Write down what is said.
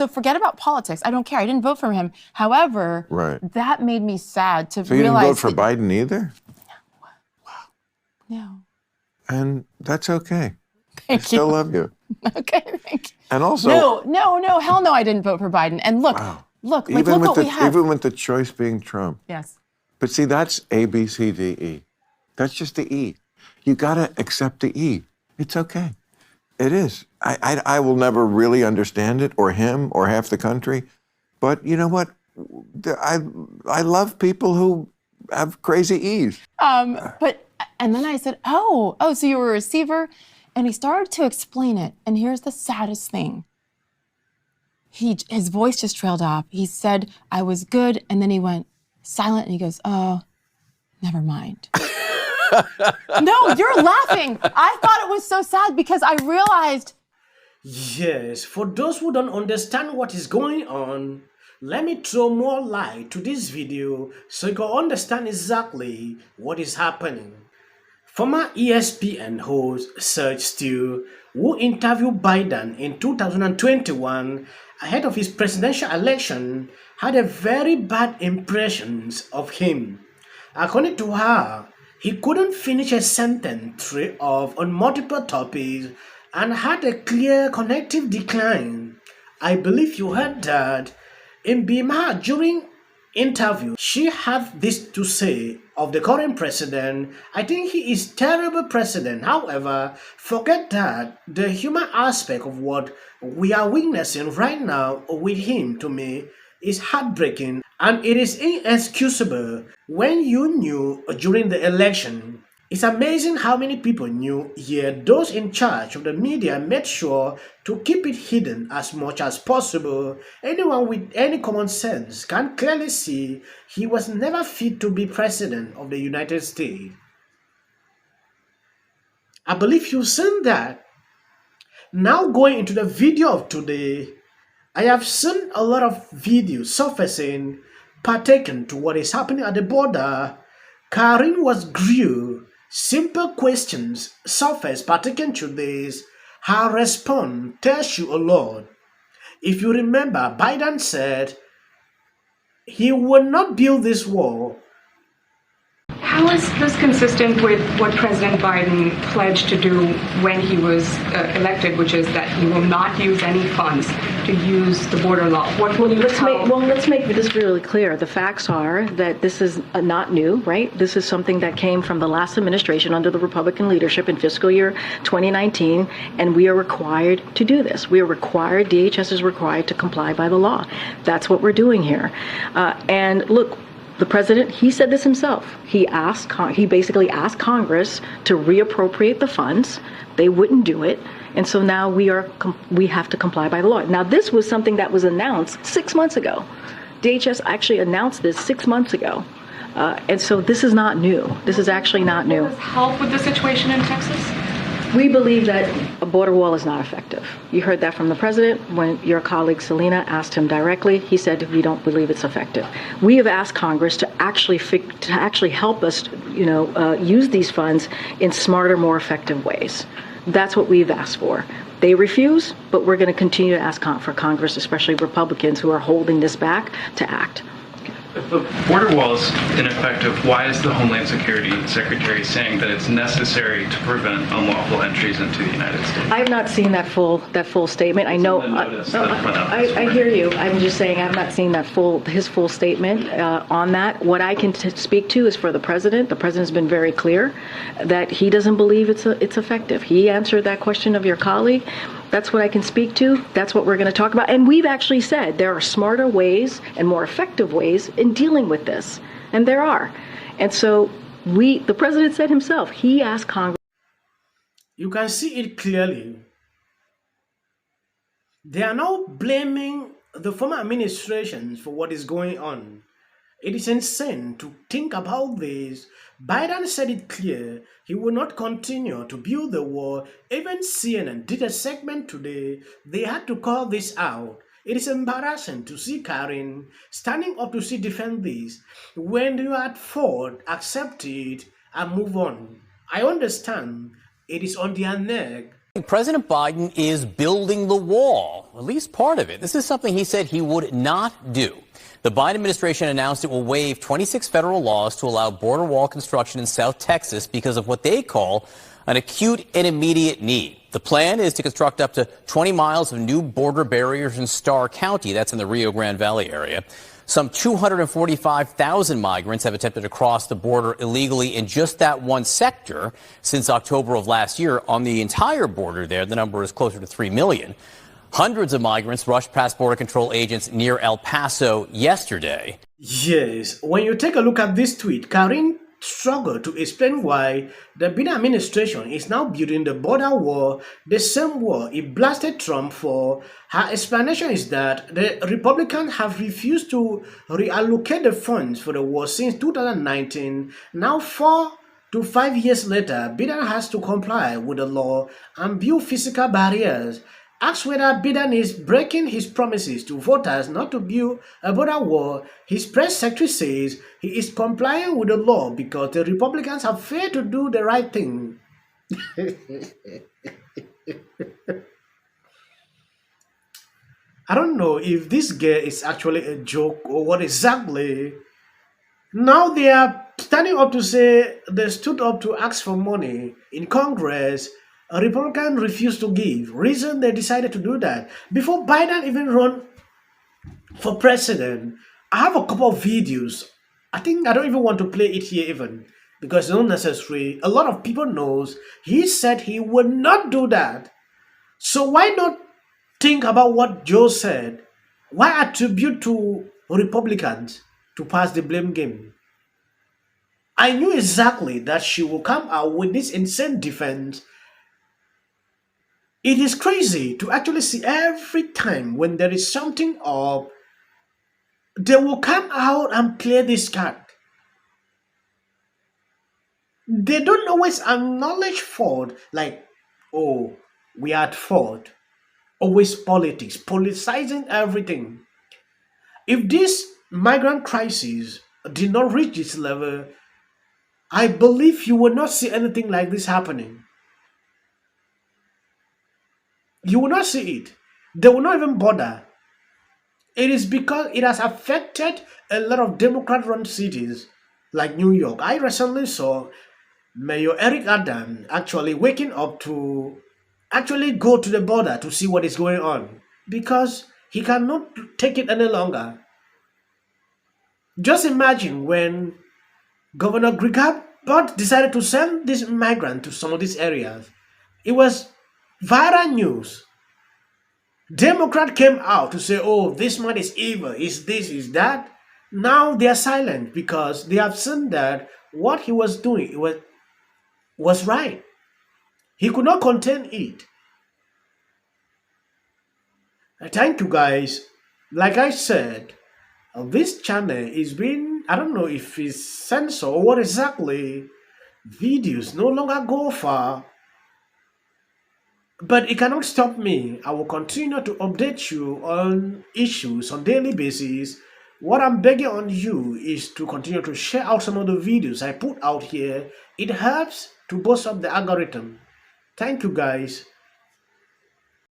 So forget about politics. I don't care. I didn't vote for him. However, that made me sad to realize. So you didn't vote for Biden either? No. And that's okay. Thank I still love you. Okay, thank you. And also, no, hell no, I didn't vote for Biden. And look, look what we have. Even with the choice being Trump. Yes. But see, that's A, B, C, D, E. That's just the E. You gotta accept the E. It's okay. It is. I will never really understand it, or him, or half the country. But you know what? I love people who have crazy E's. And then I said, oh, so you were a receiver? And he started to explain it. And here's the saddest thing. His voice just trailed off. He said, I was good. And then he went silent and he goes, oh, never mind. No, you're laughing. I thought it was so sad because I realized. Yes, for those who don't understand what is going on, let me throw more light to this video so you can understand exactly what is happening. Former ESPN host Steele, who interviewed Biden in 2021 ahead of his presidential election, had a very bad impression of him. According to her, he couldn't finish a sentence on multiple topics and had a clear cognitive decline. I believe you heard that. In Maher during interview, she had this to say of the current president. I think he is terrible president. However, forget that. The human aspect of what we are witnessing right now with him, to me, is heartbreaking, and it is inexcusable. When you knew during the election, it's amazing how many people knew, yet those in charge of the media made sure to keep it hidden as much as possible. Anyone with any common sense can clearly see he was never fit to be president of the United States. I believe you've seen that. Now going into the video of today, I have seen a lot of videos surfacing pertaining to what is happening at the border. Karine was grilled. Simple questions surfaced pertaining to this. Her response tells you a lot. If you remember, Biden said he would not build this wall. How is this consistent with what President Biden pledged to do when he was elected, which is that he will not use any funds to use the border law? Let's make this really clear. The facts are that this is not new, right? This is something that came from the last administration under the Republican leadership in fiscal year 2019, and we are required to do this. We are required, DHS is required to comply by the law. That's what we're doing here. And look, the president, he said this himself. He basically asked Congress to reappropriate the funds. They wouldn't do it. And so now we have to comply by the law. Now, this was something that was announced 6 months ago. DHS actually announced this 6 months ago. And so this is not new. This is actually not new. Does help with the situation in Texas? We believe that a border wall is not effective. You heard that from the president when your colleague Selena asked him directly. He said we don't believe it's effective. We have asked Congress to actually help us, use these funds in smarter, more effective ways. That's what we've asked for. They refuse, but we're going to continue to ask for Congress, especially Republicans who are holding this back, to act. If the border wall is ineffective, why is the Homeland Security Secretary saying that it's necessary to prevent unlawful entries into the United States? I have not seen that full statement. I know. I hear you. I'm just saying I have not seen his full statement on that. What I can speak to is for the president. The president's been very clear that he doesn't believe it's effective. He answered that question of your colleague. That's what I can speak to. That's what we're going to talk about. And we've actually said there are smarter ways and more effective ways in dealing with this. And there are. And so the president said himself, he asked Congress. You can see it clearly. They are now blaming the former administrations for what is going on. It is insane to think about this. Biden said it clear he will not continue to build the wall. Even CNN did a segment today. They had to call this out. It is embarrassing to see Karine standing up to defend this when you had fought, accept it, and move on. I understand it is on their neck President Biden is building the wall, at least part of it. This is something he said he would not do. The Biden administration announced it will waive 26 federal laws to allow border wall construction in South Texas because of what they call an acute and immediate need. The plan is to construct up to 20 miles of new border barriers in Starr County. That's in the Rio Grande Valley area. Some 245,000 migrants have attempted to cross the border illegally in just that one sector since October of last year. On the entire border there, the number is closer to 3 million. Hundreds of migrants rushed past border control agents near El Paso yesterday. Yes, when you take a look at this tweet, Karine struggled to explain why the Biden administration is now building the border wall, the same wall it blasted Trump for. Her explanation is that the Republicans have refused to reallocate the funds for the war since 2019. Now 4 to 5 years later, Biden has to comply with the law and build physical barriers. Asked whether Biden is breaking his promises to voters not to build a border wall, his press secretary says he is complying with the law because the Republicans have failed to do the right thing. I don't know if this girl is actually a joke or what exactly. Now they are standing up to say they stood up to ask for money in Congress. A Republican refused to give. Reason they decided to do that. Before Biden even run for president, I have a couple of videos. I think I don't even want to play it here even because it's not necessary. A lot of people knows he said he would not do that. So why not think about what Joe said? Why attribute to Republicans to pass the blame game? I knew exactly that she will come out with this insane defense. It is crazy to actually see every time when there is something up, they will come out and play this card. They don't always acknowledge fault, like, oh, we are at fault. Always politics, politicizing everything. If this migrant crisis did not reach this level, I believe you will not see anything like this happening. You will not see it. They will not even bother. It is because it has affected a lot of Democrat-run cities like New York. I recently saw Mayor Eric Adams actually waking up to actually go to the border to see what is going on because he cannot take it any longer. Just imagine when Governor Greg Abbott decided to send this migrant to some of these areas. It was viral news. Democrat came out to say, oh, this man is evil, is this, is that. Now they are silent because they have seen that what he was doing was right. He could not contain it. Thank you guys. Like I said, this channel is being, I don't know if it's censored or what exactly. Videos no longer go far. But it cannot stop me. I will continue to update you on issues on daily basis. What I'm begging on you is to continue to share out some of the videos I put out here. It helps to boost up the algorithm. Thank you guys.